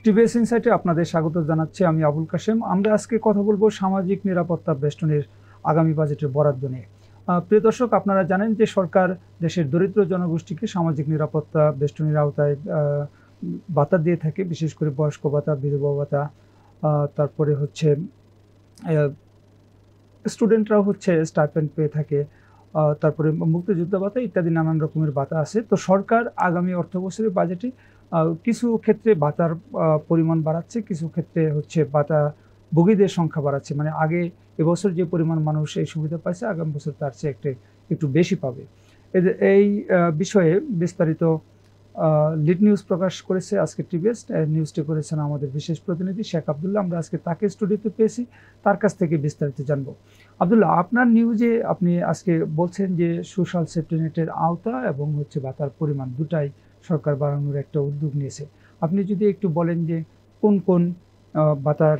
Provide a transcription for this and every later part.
TVS ইনসাইটে আপনাদের স্বাগত জানাচ্ছি। আমি আবুল কাশেম। আমরা আজকে কথা বলবো সামাজিক নিরাপত্তা বেষ্টনীর আগামী বাজেটের বরাদ্দ নিয়ে। প্রিয় দর্শক, আপনারা জানেন যে সরকার দেশের দরিদ্র জনগোষ্ঠীকে সামাজিক নিরাপত্তা বেষ্টনীর আওতায় ভাতা দিয়ে থাকে, বিশেষ করে বয়স্ক ভাতা, বিধবা ভাতা, তারপরে হচ্ছে স্টুডেন্টরাও হচ্ছে স্টাইপেন্ড পেয়ে থাকে, তারপরে মুক্তিযোদ্ধা ভাতা ইত্যাদি নানান রকমের ভাতা আছে। তো সরকার আগামী অর্থ বছরের বাজেটে কিছু ক্ষেত্রে ভাতার পরিমাণ বাড়াচ্ছে, কিছু ক্ষেত্রে হচ্ছে ভাতা ভোগীদের সংখ্যা বাড়াচ্ছে। মানে আগে এবছর যে পরিমাণ মানুষ এই সুবিধা পাইছে, আগামী বছর তার চেয়ে একটু বেশি পাবে। এই বিষয়ে বিস্তারিত লিড নিউজ প্রকাশ করেছে আজকে টিভিএস। নিউজটি করেছেন আমাদের বিশেষ প্রতিনিধি শেখ আবদুল্লাহ। আমরা আজকে তাকে স্টুডিওতে পেয়েছি, তার কাছ থেকে বিস্তারিত জানবো। আবদুল্লাহ, আপনার নিউজে আপনি আজকে বলছেন যে সোশ্যাল সেফটি নেটের আওতা এবং হচ্ছে ভাতার পরিমাণ দুটাই সরকার বাড়ানোর একটা উদ্যোগ নিয়েছে। আপনি যদি একটু বলেন যে কোন কোন ভাতার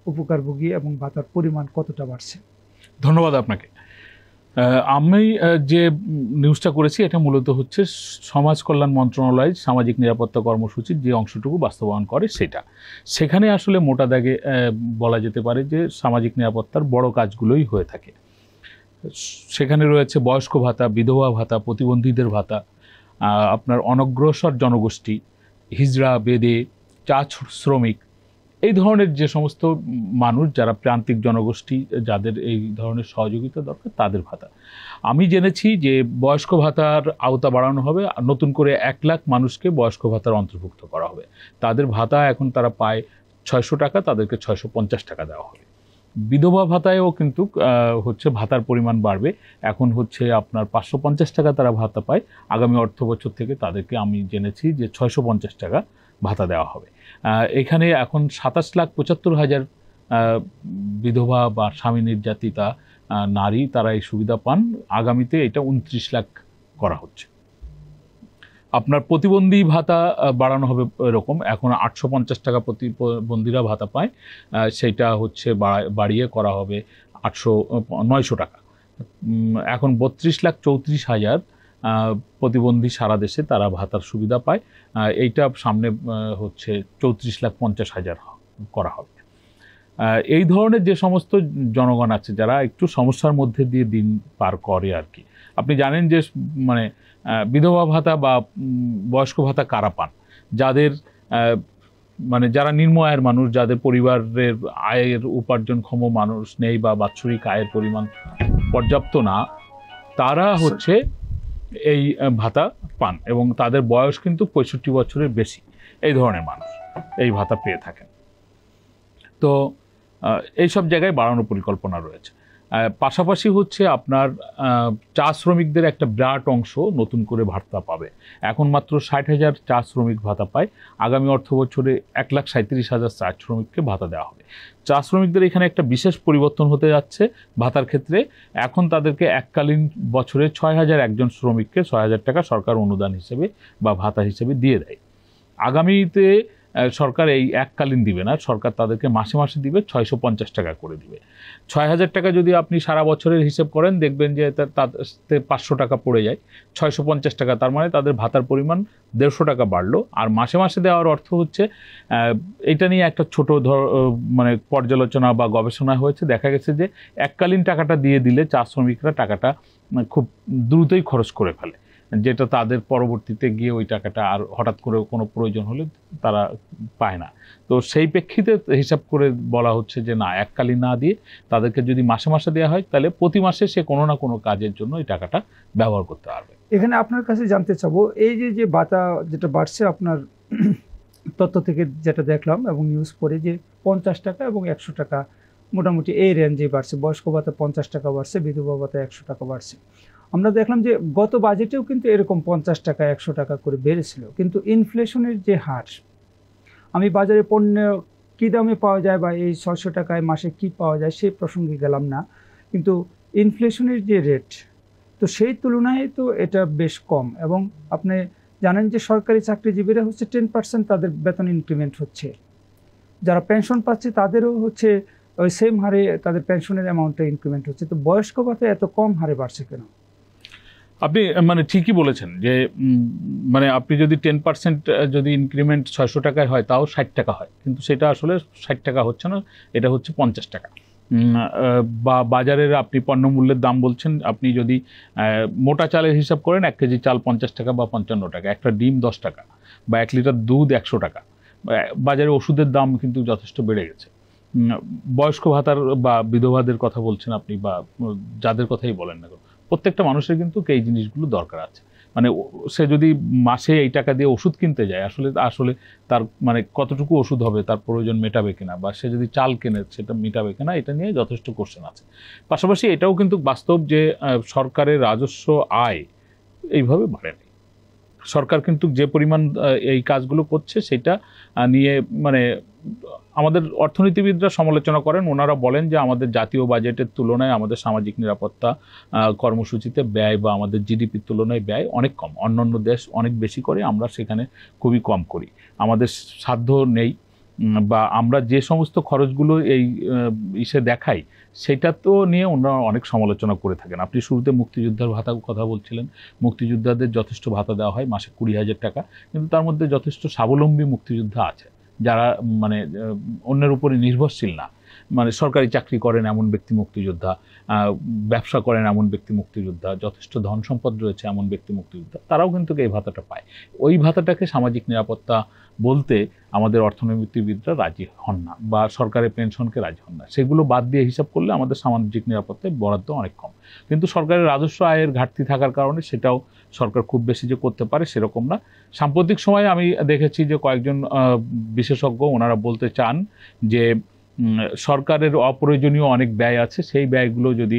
উপকারভোগী এবং ভাতার পরিমাণ কতটা বাড়ছে। ধন্যবাদ আপনাকে। আমি যে নিউজটা করেছি এটা মূলত হচ্ছে সমাজ কল্যাণ মন্ত্রণালয় সামাজিক নিরাপত্তা কর্মসূচির যে অংশটুকু বাস্তবায়ন করে সেখানে আসলে মোটা দাগে বলা যেতে পারে যে সামাজিক নিরাপত্তার বড় কাজগুলোই হয়ে থাকে। সেখানে রয়েছে বয়স্ক ভাতা, বিধবা ভাতা, প্রতিবন্ধীদের ভাতা, আপনার অনগ্রসর জনগোষ্ঠী, হিজড়া, বেদে, চা শ্রমিক, এই ধরনের যে সমস্ত মানুষ যারা প্রান্তিক জনগোষ্ঠী, যাদের এই ধরনের সহযোগিতা দরকার, তাদের ভাতা। আমি জেনেছি যে বয়স্ক ভাতার আওতা বাড়ানো হবে, নতুন করে 1 লাখ মানুষকে বয়স্ক ভাতার অন্তর্ভুক্ত করা হবে। তাদের ভাতা এখন তারা পায় 600 টাকা, তাদেরকে 650 টাকা দেওয়া হবে। বিধবা ভাতায়ও কিন্তু হচ্ছে ভাতার পরিমাণ বাড়বে, এখন হচ্ছে আপনার 550 টাকা তারা ভাতা পায়। আগামী অর্থ বছর থেকে তাদেরকে আমি জেনেছি যে 650 টাকা ভাতা দেওয়া হবে। এখানে এখন 27,75,000 বিধবা বা স্বামী নির্যাতিতা নারী তারা এই সুবিধা পান। আগামীতে এটা 29 লাখ করা হচ্ছে। আপনার প্রতিবন্ধী ভাতা বাড়ানো হবে এরকম, এখন 850 টাকা প্রতিবন্ধীরা ভাতা পায়, সেইটা হচ্ছে বাড়িয়ে করা হবে 900 টাকা। এখন 32,34,000 প্রতিবন্ধী সারা দেশে তারা ভাতার সুবিধা পায়। এইটা সামনে হচ্ছে 34,50,000 করা হবে। এই ধরনের যে সমস্ত জনগণ আছে যারা একটু সমস্যার মধ্যে দিয়ে দিন পার করে আর কি। আপনি জানেন যে মানে বিধবা ভাতা বা বয়স্ক ভাতা কারা পান? যাদের মানে যারা নিম্ন আয়ের মানুষ, যাদের পরিবারের আয়ের উপার্জনক্ষম মানুষ নেই বা বাৎসরিক আয়ের পরিমাণ পর্যাপ্ত না, তারা হচ্ছে এই ভাতা পান এবং তাদের বয়স কিন্তু 65 বছরের বেশি। এই ধরনের মানুষ এই ভাতা পেয়ে থাকেন। তো এইসব জায়গায় বাড়ানোর পরিকল্পনা রয়েছে। পাশাপাশি হচ্ছে আপনার চা শ্রমিকদের একটা বিরাট অংশ নতুন করে ভাতা পাবে। এখন মাত্র 60,000 চা শ্রমিক ভাতা পায়। আগামী অর্থ বছরে 1,37,000 চা শ্রমিককে ভাতা দেওয়া হবে। চা শ্রমিকদের এখানে একটা বিশেষ পরিবর্তন হতে যাচ্ছে ভাতার ক্ষেত্রে। এখন তাদেরকে এককালীন বছরে 6,000 একজন শ্রমিককে 6,000 টাকা সরকার অনুদান হিসেবে বা ভাতা হিসেবে দিয়ে দেয়। আগামীতে সরকার এই এককালীন দিবে না, সরকার তাদেরকে মাসে মাসে দিবে, 650 টাকা করে দিবে। 6,000 টাকা যদি আপনি সারা বছরের হিসেব করেন দেখবেন যে তাতে 500 টাকা পড়ে যায়। 650 টাকা, তার মানে তাদের ভাতার পরিমাণ 150 টাকা বাড়লো। আর মাসে মাসে দেওয়ার অর্থ হচ্ছে, এটা নিয়ে একটা ছোট মানে পর্যালোচনা বা গবেষণা হয়েছে, দেখা গেছে যে এককালীন টাকাটা দিয়ে দিলে চা শ্রমিকরা টাকাটা খুব দ্রুতই খরচ করে ফেলে, যেটা তাদের পরবর্তীতে গিয়ে ওই টাকাটা আর হঠাৎ করে কোনো প্রয়োজন হলে তারা পায় না। তো সেই প্রেক্ষিতে হিসাব করে বলা হচ্ছে যে না, এককালীন না দিয়ে তাদেরকে যদি মাসে মাসে দেওয়া হয় তাহলে প্রতি মাসে সে কোনো না কোনো কাজের জন্য এই টাকাটা ব্যবহার করতে পারবে। এখানে আপনার কাছে জানতে চাবো, এই যে ভাতা যেটা বাড়ছে, আপনার তথ্য থেকে যেটা দেখলাম এবং নিউজ পড়ে যে 50 টাকা এবং 100 টাকা মোটামুটি এই রেঞ্জে বাড়ছে। বয়স্ক ভাতা 50 টাকা বাড়ছে, বিধবা ভাতা 100 টাকা বাড়ছে। আমরা দেখলাম যে গত বাজেটেও কিন্তু এরকম 50 টাকা 100 টাকা করে বেড়েছিল, কিন্তু ইনফ্লেশনের যে হার, আমি বাজারে পণ্য কী দামে পাওয়া যায় বা এই 600 টাকায় মাসে কি পাওয়া যায় সেই প্রসঙ্গে গেলাম না, কিন্তু ইনফ্লেশনের যে রেট, তো সেই তুলনায় তো এটা বেশ কম। এবং আপনি জানেন যে সরকারি চাকরিজীবীরা হচ্ছে 10% তাদের বেতন ইনক্রিমেন্ট হচ্ছে, যারা পেনশন পাচ্ছে তাদেরও হচ্ছে ওই সেম হারে তাদের পেনশনের অ্যামাউন্টটা ইনক্রিমেন্ট হচ্ছে। তো বয়স্ক ভাতা এত কম হারে বাড়ছে কেন? আপনি মানে ঠিকই বলেছেন যে মানে আপনি যদি 10% যদি ইনক্রিমেন্ট 600 টাকায় হয় তাও 60 টাকা হয়, কিন্তু সেটা আসলে 60 টাকা হচ্ছে না, এটা হচ্ছে 50 টাকা। বা বাজারের আপনি পণ্য মূল্যের দাম বলছেন, আপনি যদি মোটা চালের হিসাব করেন 1 কেজি চাল 50 টাকা বা 55 টাকা, একটা ডিম 10 টাকা, বা 1 লিটার দুধ 100 টাকা। বাজারে ওষুধের দাম কিন্তু যথেষ্ট বেড়ে গেছে। বয়স্ক ভাতার বা বিধবাদের কথা বলছেন আপনি, বা যাদের কথাই বলেন না, প্রত্যেকটা মানুষের কিন্তু এই জিনিসগুলো দরকার আছে। মানে সে যদি মাসে এই টাকা দিয়ে ওষুধ কিনতে যায়, আসলে আসলে তার মানে কতটুকু ওষুধ হবে, তার প্রয়োজন মেটাবে কিনা, বা সে যদি চাল কেনে সেটা মেটাবে কিনা, এটা নিয়ে যথেষ্ট কোশ্চেন আছে। পাশাপাশি এটাও কিন্তু বাস্তব যে সরকারের রাজস্ব আয় এইভাবে বাড়েনি। সরকার কিন্তু যে পরিমাণ এই কাজগুলো করছে সেটা নিয়ে মানে আমাদের অর্থনীতিবিদরা সমালোচনা করেন। ওনারা বলেন যে আমাদের জাতীয় বাজেটের তুলনায় আমাদের সামাজিক নিরাপত্তা কর্মসূচিতে ব্যয় বা আমাদের জিডিপির তুলনায় ব্যয় অনেক কম। অন্যান্য দেশ অনেক বেশি করে, আমরা সেখানে খুবই কম করি। আমাদের সাধ্য নেই, বা আমরা যে সমস্ত খরচগুলো এই ইসে দেখাই সেটা তো নিয়ে ওনারা অনেক সমালোচনা করে থাকেন। আপনি শুরুতে মুক্তিযোদ্ধার ভাতার কথা বলছিলেন, মুক্তিযোদ্ধাদের যথেষ্ট ভাতা দেওয়া হয়, মাসে 20,000 টাকা, কিন্তু তার মধ্যে যথেষ্ট স্বাবলম্বী মুক্তিযোদ্ধা আছে যারা মানে অন্যের উপরে নির্ভরশীল না। মানে সরকারি চাকরি করেন এমন ব্যক্তি মুক্তিযোদ্ধা, ব্যবসা করেন এমন ব্যক্তি মুক্তিযোদ্ধা, যথেষ্ট ধন সম্পদ রয়েছে এমন ব্যক্তি মুক্তিযোদ্ধা, তারাও কিন্তু এই ভাতাটা পায়। ওই ভাতাটাকে সামাজিক নিরাপত্তা বলতে আমাদের অর্থনীতিবিদরা রাজি হন না, বা সরকারের পেনশনকে রাজি হন না। সেগুলো বাদ দিয়ে হিসাব করলে আমাদের সামাজিক নিরাপত্তায় বরাদ্দ অনেক কম। কিন্তু সরকারের রাজস্ব আয়ের ঘাটতি থাকার কারণে সেটাও সরকার খুব বেশি যে করতে পারে সেরকম না। সাম্প্রতিক সময়ে আমি দেখেছি যে কয়েকজন বিশেষজ্ঞ ওনারা বলতে চান যে সরকারের অপ্রয়োজনীয় অনেক ব্যয় আছে, সেই ব্যয়গুলো যদি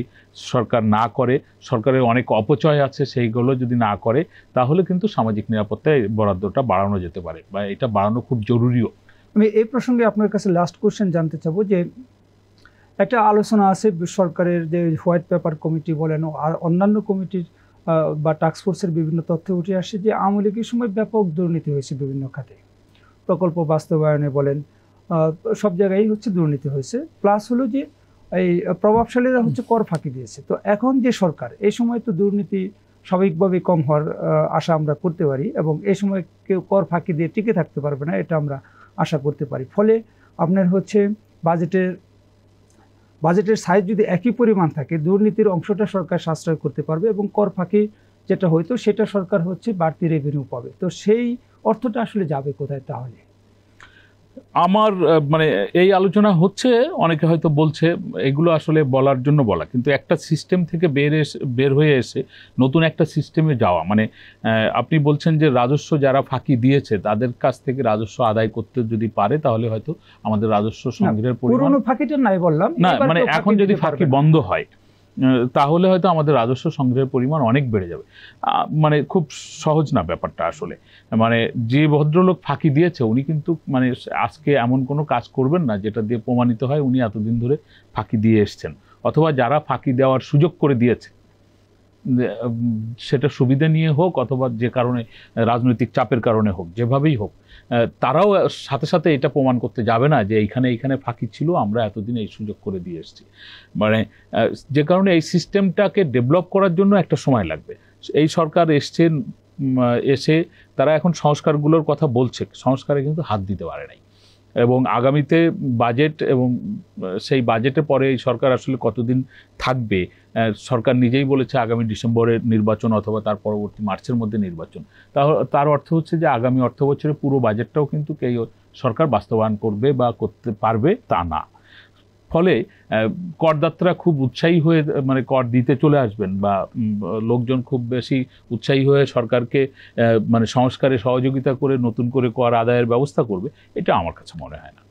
সরকার না করে, সরকারের অনেক অপচয় আছে সেইগুলো যদি না করে, তাহলে কিন্তু সামাজিক নিরাপত্তায় বরাদ্দটা বাড়ানো যেতে পারে, বা এটা বাড়ানো খুব জরুরিও। আমি এই প্রসঙ্গে আপনার কাছে লাস্ট কোশ্চেন জানতে চাবো যে একটা আলোচনা আছে সরকারের যে হোয়াইট পেপার কমিটি বলেন আর অন্যান্য কমিটির বা টাস্কফোর্সের বিভিন্ন তথ্য উঠে আসে যে আওয়ামী লীগের সময় ব্যাপক দুর্নীতি হয়েছে বিভিন্ন খাতে, প্রকল্প বাস্তবায়নে বলেন, সব জায়গায় হচ্ছে দুর্নীতি হয়েছে। প্লাস হলো যে এই প্রভাবশালীরা হচ্ছে কর ফাঁকি দিয়েছে। তো এখন যে সরকার, এই সময় তো দুর্নীতি স্বাভাবিকভাবে কম হওয়ার আশা আমরা করতে পারি, এবং এই সময় কেউ কর ফাঁকি দিয়ে টিকে থাকতে পারবে না, এটা আমরা আশা করতে পারি। ফলে আপনার হচ্ছে বাজেটের সাইজ যদি একই পরিমাণ থাকে, দুর্নীতির অংশটা সরকার সাশ্রয় করতে পারবে, এবং কর ফাঁকি যেটা হয়তো সেটা সরকার হচ্ছে বাড়তি রেভিনিউ পাবে। তো সেই অর্থটা আসলে যাবে কোথায় তাহলে? আমার মানে এই আলোচনা হচ্ছে, অনেকে হয়তো বলছে এগুলো আসলে বলার জন্য বলা, কিন্তু একটা সিস্টেম থেকে বের হয়ে এসে নতুন একটা সিস্টেমে যাওয়া, মানে আপনি বলছেন যে রাজস্ব যারা ফাঁকি দিয়েছে তাদের কাছ থেকে রাজস্ব আদায় করতে যদি পারে, তাহলে হয়তো আমাদের রাজস্ব সংগ্রহের পরিমাণ, ফাঁকিটা নাই বললাম না মানে এখন যদি ফাঁকি বন্ধ হয় তাহলে হয়তো আমাদের রাজস্ব সংগ্রহের পরিমাণ অনেক বেড়ে যাবে। মানে খুব সহজ না ব্যাপারটা আসলে। মানে যে ভদ্রলোক ফাঁকি দিয়েছে উনি কিন্তু মানে আজকে এমন কোনো কাজ করবেন না যেটা দিয়ে প্রমাণিত হয় উনি এতদিন ধরে ফাঁকি দিয়ে এসছেন, অথবা যারা ফাঁকি দেওয়ার সুযোগ করে দিয়েছে, সেটা সুবিধা নিয়ে হোক অথবা যে কারণে রাজনৈতিক চাপের কারণে হোক, যেভাবেই হোক, তারাও সাথে সাথে এটা প্রমাণ করতে যাবে না যে এইখানে ফাঁকি ছিল, আমরা এতদিন এই সুযোগ করে দিয়ে এসেছি। মানে যে কারণে এই সিস্টেমটাকে ডেভেলপ করার জন্য একটা সময় লাগবে। এই সরকার এসে তারা এখন সংস্কারগুলোর কথা বলছে, সংস্কারে কিন্তু হাত দিতে পারে নাই। এবং আগামীতে বাজেট, এবং সেই বাজেটের পরে এই সরকার আসলে কতদিন থাকবে, সরকার নিজেই বলেছে আগামী ডিসেম্বরের নির্বাচন অথবা তার পরবর্তী মার্চের মধ্যে নির্বাচন। তার অর্থ হচ্ছে যে আগামী অর্থ বছরের পুরো বাজেটটাও কিন্তু এই সরকার বাস্তবায়ন করবে বা করতে পারবে তা না। ফলে করদাতারা খুব উৎসাহী হয়ে মানে কর দিতে চলে আসবেন, বা লোকজন খুব বেশি উৎসাহী হয়ে সরকারকে মানে সংস্কারে সহযোগিতা করে নতুন করে কর আদায়ের ব্যবস্থা করবে, এটা আমার কাছে মনে হয় না।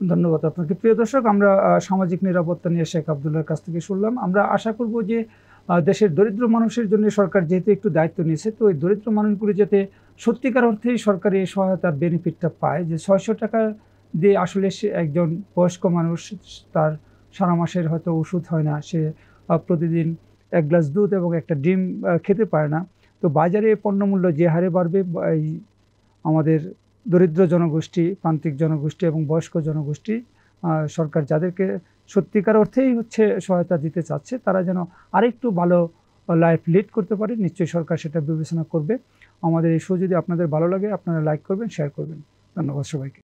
ধন্যবাদ আপনাকে। প্রিয় দর্শক, আমরা সামাজিক নিরাপত্তা নিয়ে শেখ আব্দুল্লাহর কাছ থেকে শুনলাম। আমরা আশা করব যে দেশের দরিদ্র মানুষের জন্য সরকার যেহেতু একটু দায়িত্ব নিয়েছে, তো ওই দরিদ্র মানুষগুলো যাতে সত্যিকার অর্থেই সরকারি এই সহায়তার বেনিফিটটা পায়, যে 600 টাকা দিয়ে আসলে সে একজন বয়স্ক মানুষ, তার সারা মাসের হয়তো ওষুধ হয় না, সে প্রতিদিন 1 গ্লাস দুধ এবং একটা ডিম খেতে পারে না। তো বাজারে পণ্যমূল্য যে হারে বাড়বে, এই আমাদের দরিদ্র জনগোষ্ঠী, প্রান্তিক জনগোষ্ঠী এবং বয়স্ক জনগোষ্ঠী, সরকার যাদেরকে সত্যিকার অর্থেই হচ্ছে সহায়তা দিতে চাচ্ছে, তারা যেন আরেকটু ভালো লাইফ লিড করতে পারে, নিশ্চয়ই সরকার সেটা বিবেচনা করবে। আমাদের এই শো যদি আপনাদের ভালো লাগে আপনারা লাইক করবেন, শেয়ার করবেন। ধন্যবাদ সবাইকে।